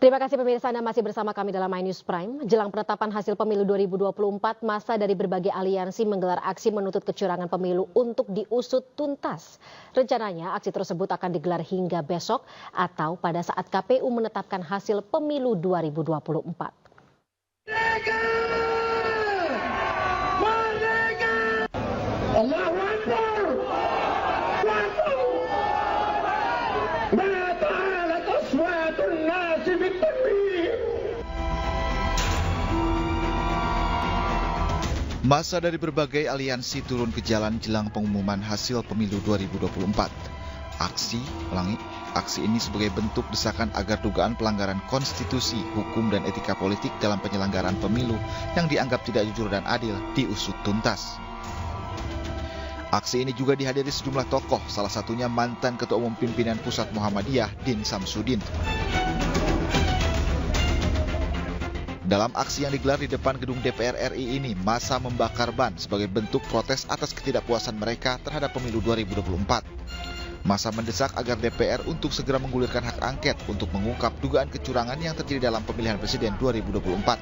Terima kasih pemirsa, Anda masih bersama kami dalam My News Prime. Jelang penetapan hasil pemilu 2024, massa dari berbagai aliansi menggelar aksi menuntut kecurangan pemilu untuk diusut tuntas. Rencananya aksi tersebut akan digelar hingga besok atau pada saat KPU menetapkan hasil pemilu 2024. Massa dari berbagai aliansi turun ke jalan jelang pengumuman hasil pemilu 2024. Aksi ini sebagai bentuk desakan agar dugaan pelanggaran konstitusi, hukum dan etika politik dalam penyelenggaraan pemilu yang dianggap tidak jujur dan adil diusut tuntas. Aksi ini juga dihadiri sejumlah tokoh, salah satunya mantan Ketua Umum Pimpinan Pusat Muhammadiyah, Din Samsudin. Dalam aksi yang digelar di depan gedung DPR RI ini, massa membakar ban sebagai bentuk protes atas ketidakpuasan mereka terhadap pemilu 2024. Massa mendesak agar DPR untuk segera menggulirkan hak angket untuk mengungkap dugaan kecurangan yang terjadi dalam pemilihan presiden 2024.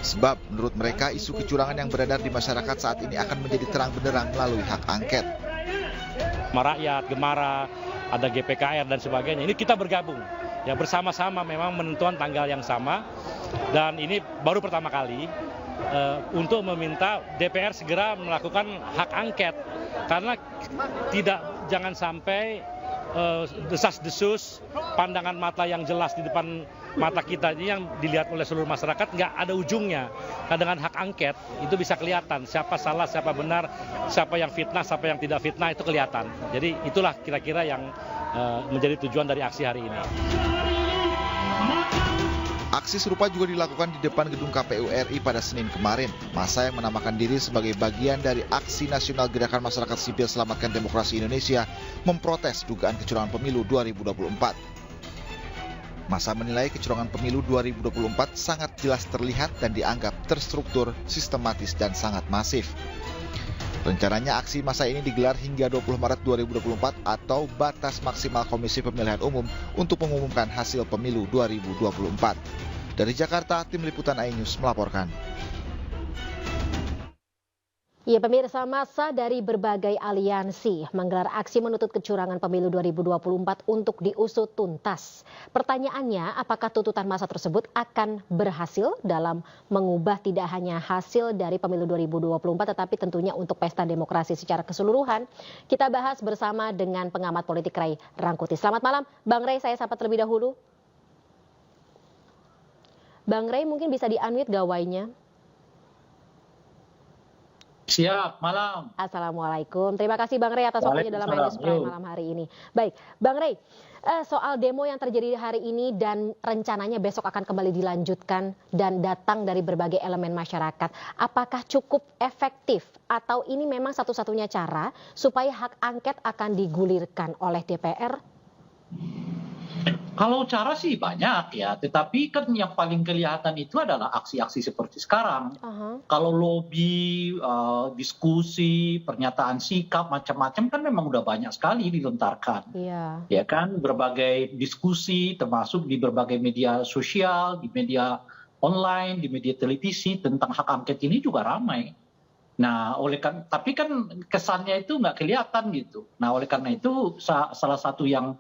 Sebab menurut mereka isu kecurangan yang beredar di masyarakat saat ini akan menjadi terang benderang melalui hak angket. Rakyat, Gemara, ada GPKR dan sebagainya, ini kita bergabung. Ya bersama-sama memang menentukan tanggal yang sama, dan ini baru pertama kali untuk meminta DPR segera melakukan hak angket, karena jangan sampai desas-desus pandangan mata yang jelas di depan mata kita ini yang dilihat oleh seluruh masyarakat nggak ada ujungnya. Nah, dengan hak angket itu bisa kelihatan siapa salah, siapa benar, siapa yang fitnah, siapa yang tidak fitnah, itu kelihatan. Jadi itulah kira-kira yang menjadi tujuan dari aksi hari ini. Aksi serupa juga dilakukan di depan gedung KPU RI pada Senin kemarin. Massa yang menamakan diri sebagai bagian dari Aksi Nasional Gerakan Masyarakat Sipil Selamatkan Demokrasi Indonesia memprotes dugaan kecurangan pemilu 2024. Massa menilai kecurangan pemilu 2024 sangat jelas terlihat dan dianggap terstruktur, sistematis, dan sangat masif. Rencananya aksi massa ini digelar hingga 20 Maret 2024 atau batas maksimal Komisi Pemilihan Umum untuk mengumumkan hasil pemilu 2024. Dari Jakarta, Tim Liputan iNews melaporkan. Ya, pemirsa, massa dari berbagai aliansi menggelar aksi menuntut kecurangan pemilu 2024 untuk diusut tuntas. Pertanyaannya, apakah tuntutan massa tersebut akan berhasil dalam mengubah tidak hanya hasil dari pemilu 2024 tetapi tentunya untuk pesta demokrasi secara keseluruhan? Kita bahas bersama dengan pengamat politik Ray Rangkuti. Selamat malam, Bang Ray, saya sapa terlebih dahulu. Bang Ray, mungkin bisa di-unmute gawainya. Siap, malam. Assalamualaikum. Terima kasih Bang Ray atas waktunya dalam My News Prime malam hari ini. Baik, Bang Ray, soal demo yang terjadi hari ini dan rencananya besok akan kembali dilanjutkan dan datang dari berbagai elemen masyarakat. Apakah cukup efektif atau ini memang satu-satunya cara supaya hak angket akan digulirkan oleh DPR? Kalau cara sih banyak ya, tetapi kan yang paling kelihatan itu adalah aksi-aksi seperti sekarang. Kalau lobby, diskusi, pernyataan sikap, macam-macam kan memang udah banyak sekali dilontarkan. Iya. Ya kan, berbagai diskusi termasuk di berbagai media sosial, di media online, di media televisi tentang hak angket ini juga ramai. Nah, tapi kan kesannya itu nggak kelihatan gitu. Nah, oleh karena itu salah satu yang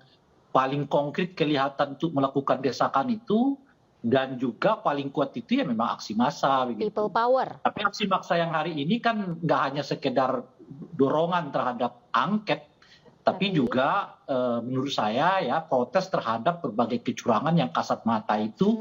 paling konkret kelihatan untuk melakukan desakan itu dan juga paling kuat itu ya memang aksi massa. People power. Tapi aksi massa yang hari ini kan nggak hanya sekedar dorongan terhadap angket, tapi juga menurut saya ya protes terhadap berbagai kecurangan yang kasat mata itu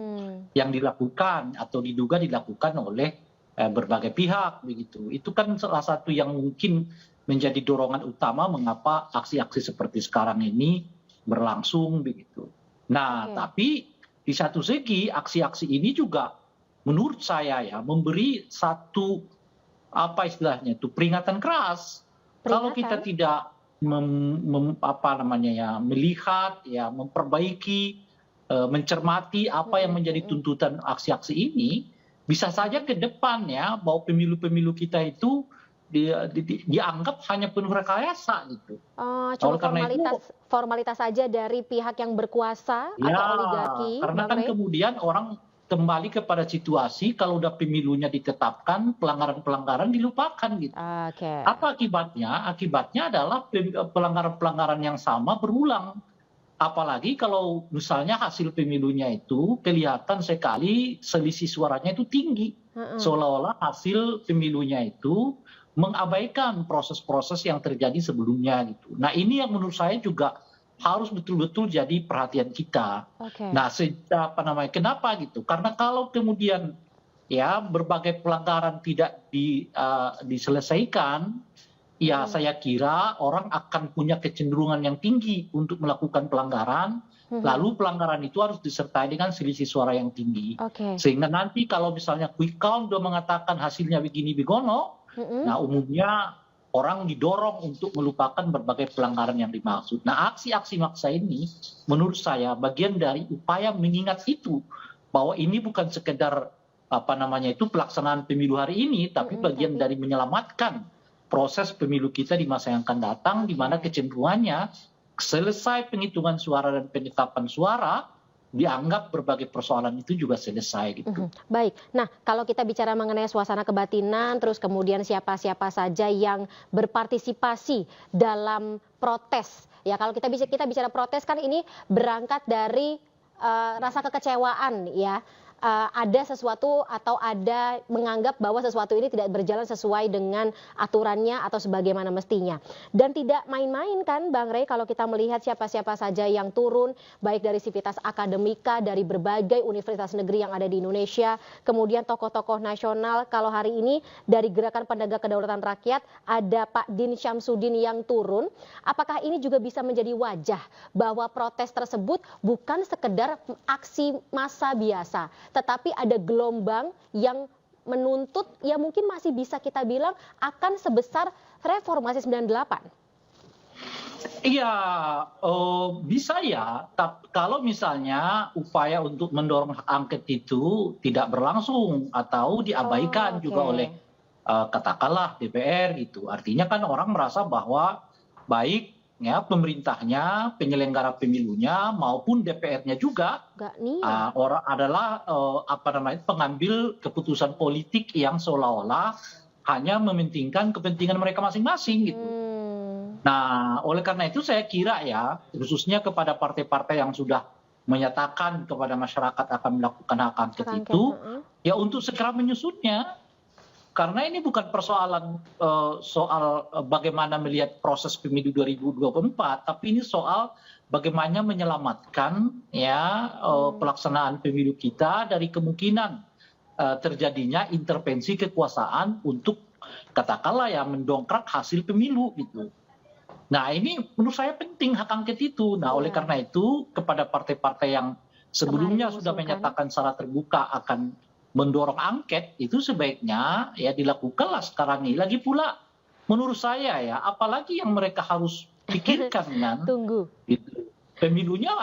yang dilakukan atau diduga dilakukan oleh berbagai pihak begitu. Itu kan salah satu yang mungkin menjadi dorongan utama mengapa aksi-aksi seperti sekarang ini berlangsung begitu. Nah, tapi di satu segi aksi-aksi ini juga menurut saya ya memberi satu apa istilahnya itu peringatan keras. Kalau kita tidak melihat ya memperbaiki mencermati apa yang menjadi tuntutan aksi-aksi ini, bisa saja ke depan ya bahwa pemilu-pemilu kita itu dianggap hanya penuh rekayasa gitu. Oh, cuma Oleh karena itu, formalitas saja dari pihak yang berkuasa atau ya, oligarki, karena Bang kan Rey? kemudian orang kembali kepada situasi kalau udah pemilunya ditetapkan, pelanggaran-pelanggaran dilupakan gitu. Oke. Apa akibatnya? Akibatnya adalah pelanggaran-pelanggaran yang sama berulang. Apalagi kalau misalnya hasil pemilunya itu kelihatan sekali selisih suaranya itu tinggi. Seolah-olah hasil pemilunya itu mengabaikan proses-proses yang terjadi sebelumnya gitu. Nah ini yang menurut saya juga harus betul-betul jadi perhatian kita. Oke. Nah kenapa gitu? Karena kalau kemudian ya berbagai pelanggaran tidak diselesaikan, ya saya kira orang akan punya kecenderungan yang tinggi untuk melakukan pelanggaran, lalu pelanggaran itu harus disertai dengan selisih suara yang tinggi. Oke. Sehingga nanti kalau misalnya quick count udah mengatakan hasilnya begini begono, nah umumnya orang didorong untuk melupakan berbagai pelanggaran yang dimaksud. Nah aksi-aksi maksa ini menurut saya bagian dari upaya mengingat itu, bahwa ini bukan sekedar pelaksanaan pemilu hari ini, tapi bagian dari menyelamatkan proses pemilu kita di masa yang akan datang, di mana kecenderungannya selesai penghitungan suara dan penetapan suara, dianggap berbagai persoalan itu juga selesai gitu. Baik, nah kalau kita bicara mengenai suasana kebatinan, terus kemudian siapa-siapa saja yang berpartisipasi dalam protes, ya kalau kita bicara protes kan ini berangkat dari rasa kekecewaan ya. Ada sesuatu atau ada menganggap bahwa sesuatu ini tidak berjalan sesuai dengan aturannya atau sebagaimana mestinya. Dan tidak main-main kan Bang Rey kalau kita melihat siapa-siapa saja yang turun, baik dari Sivitas Akademika, dari berbagai universitas negeri yang ada di Indonesia, kemudian tokoh-tokoh nasional. Kalau hari ini dari Gerakan Penegak Kedaulatan Rakyat ada Pak Din Syamsuddin yang turun. Apakah ini juga bisa menjadi wajah bahwa protes tersebut bukan sekedar aksi massa biasa, tetapi ada gelombang yang menuntut ya mungkin masih bisa kita bilang akan sebesar reformasi 98? Iya, bisa ya. Tapi kalau misalnya upaya untuk mendorong hak angket itu tidak berlangsung atau diabaikan juga oleh katakanlah DPR gitu. Artinya kan orang merasa bahwa baik ya pemerintahnya, penyelenggara pemilunya maupun DPR-nya juga orang adalah pengambil keputusan politik yang seolah-olah hanya mementingkan kepentingan mereka masing-masing gitu. Nah, oleh karena itu saya kira ya, khususnya kepada partai-partai yang sudah menyatakan kepada masyarakat akan melakukan hak angket itu, ya untuk segera menyusunnya. Karena ini bukan persoalan soal bagaimana melihat proses pemilu 2024, tapi ini soal bagaimana menyelamatkan ya pelaksanaan pemilu kita dari kemungkinan terjadinya intervensi kekuasaan untuk katakanlah ya mendongkrak hasil pemilu gitu. Nah ini menurut saya penting hak angket itu. Nah oleh karena itu kepada partai-partai yang sebelumnya sudah menyatakan secara terbuka akan mendorong angket itu sebaiknya ya dilakukanlah sekarang ini. Lagi pula menurut saya ya apalagi yang mereka harus pikirkan kan. Tunggu. Gitu. Pemilunya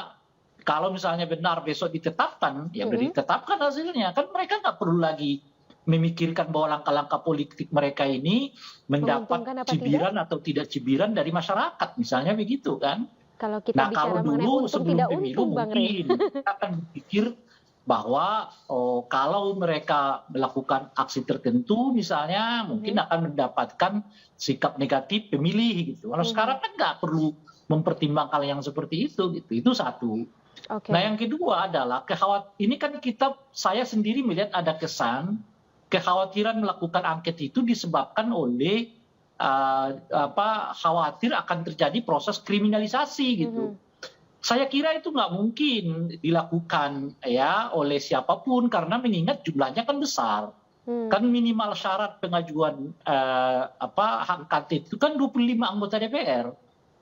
kalau misalnya benar besok ditetapkan ya ditetapkan hasilnya kan mereka nggak perlu lagi memikirkan bahwa langkah-langkah politik mereka ini mendapat cibiran atau tidak cibiran dari masyarakat misalnya begitu kan. Kalau kita bicara mengenai dulu untung sebelum tidak pemilu untung Bang Rey. mungkin kita akan berpikir bahwa kalau mereka melakukan aksi tertentu misalnya mungkin akan mendapatkan sikap negatif pemilih gitu. Kalau sekarang kan nggak perlu mempertimbangkan yang seperti itu gitu. Itu satu. Nah yang kedua adalah ini kan saya sendiri melihat ada kesan kekhawatiran melakukan angket itu disebabkan oleh khawatir akan terjadi proses kriminalisasi gitu. Saya kira itu nggak mungkin dilakukan ya oleh siapapun karena mengingat jumlahnya kan besar. Kan minimal syarat pengajuan hak angket itu kan 25 anggota DPR.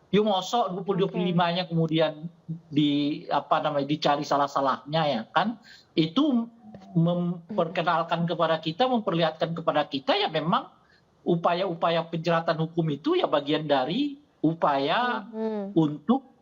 Yuk mosok 25-nya kemudian dicari salah-salahnya ya kan. Itu memperkenalkan kepada kita, memperlihatkan kepada kita ya memang upaya-upaya penjeratan hukum itu ya bagian dari upaya untuk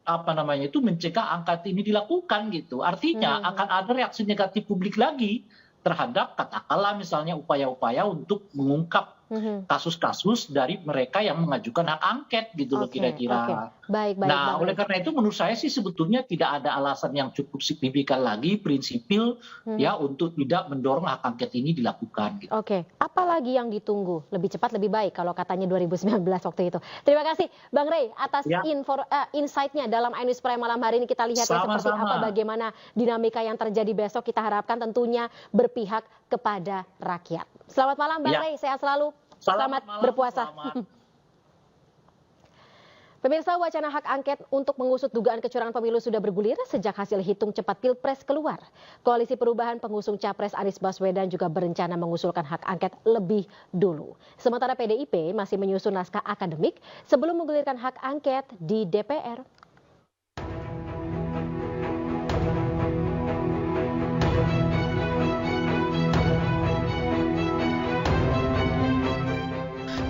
mencegah angket ini dilakukan gitu. Artinya akan ada reaksi negatif publik lagi terhadap katakanlah misalnya upaya-upaya untuk mengungkap kasus-kasus dari mereka yang mengajukan hak angket gitu loh kira-kira. Baik, Nah, Bang oleh Rey. karena itu menurut saya sih sebetulnya tidak ada alasan yang cukup signifikan lagi prinsipil ya untuk tidak mendorong hak angket ini dilakukan. Gitu. Oke, apa lagi yang ditunggu? Lebih cepat lebih baik kalau katanya 2019 waktu itu. Terima kasih Bang Rey atas insight-nya dalam iNews Prime malam hari ini. Kita lihat ya seperti apa bagaimana dinamika yang terjadi besok. Kita harapkan tentunya berpihak kepada rakyat. Selamat malam Bang Rey, sehat selalu. Selamat berpuasa. Pemirsa, wacana hak angket untuk mengusut dugaan kecurangan pemilu sudah bergulir sejak hasil hitung cepat Pilpres keluar. Koalisi Perubahan pengusung Capres Anies Baswedan juga berencana mengusulkan hak angket lebih dulu. Sementara PDIP masih menyusun naskah akademik sebelum menggulirkan hak angket di DPR.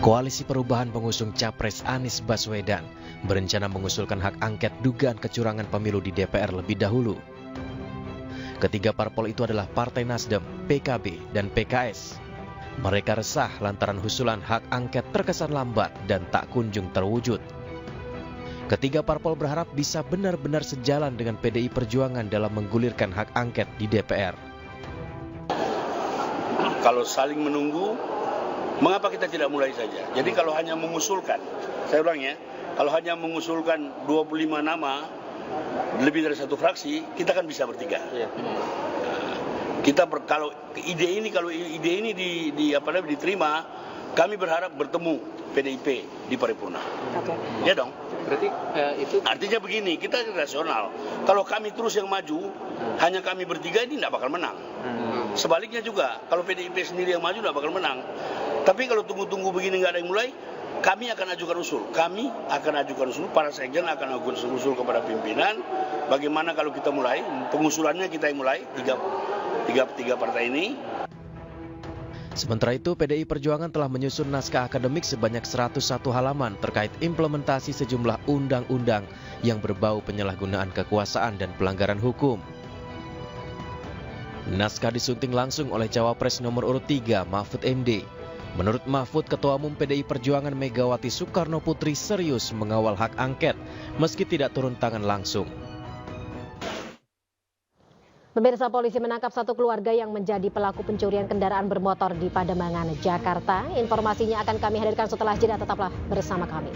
Koalisi Perubahan pengusung Capres Anies Baswedan berencana mengusulkan hak angket dugaan kecurangan pemilu di DPR lebih dahulu. Ketiga parpol itu adalah Partai Nasdem, PKB, dan PKS. Mereka resah lantaran usulan hak angket terkesan lambat dan tak kunjung terwujud. Ketiga parpol berharap bisa benar-benar sejalan dengan PDI Perjuangan dalam menggulirkan hak angket di DPR. Kalau saling menunggu, mengapa kita tidak mulai saja? Jadi kalau hanya mengusulkan, saya ulang ya, kalau hanya mengusulkan 25 nama, lebih dari satu fraksi, kita kan bisa bertiga. Kalau ide ini diterima, kami berharap bertemu PDIP di paripurna. Ya dong. Berarti itu artinya begini, kita rasional. Kalau kami terus yang maju, hanya kami bertiga ini tidak bakal menang. Sebaliknya juga, kalau PDIP sendiri yang maju tidak bakal menang. Tapi kalau tunggu-tunggu begini nggak ada yang mulai, kami akan ajukan usul. Para sekjen akan ajukan usul kepada pimpinan. Bagaimana kalau kita mulai, pengusulannya kita yang mulai, tiga partai ini. Sementara itu, PDI Perjuangan telah menyusun naskah akademik sebanyak 101 halaman terkait implementasi sejumlah undang-undang yang berbau penyalahgunaan kekuasaan dan pelanggaran hukum. Naskah disunting langsung oleh Cawapres nomor urut 3, Mahfud MD. Menurut Mahfud, Ketua Umum PDI Perjuangan Megawati Soekarno Putri serius mengawal hak angket meski tidak turun tangan langsung. Pemirsa, polisi menangkap satu keluarga yang menjadi pelaku pencurian kendaraan bermotor di Pademangan, Jakarta. Informasinya akan kami hadirkan setelah jeda, tetaplah bersama kami.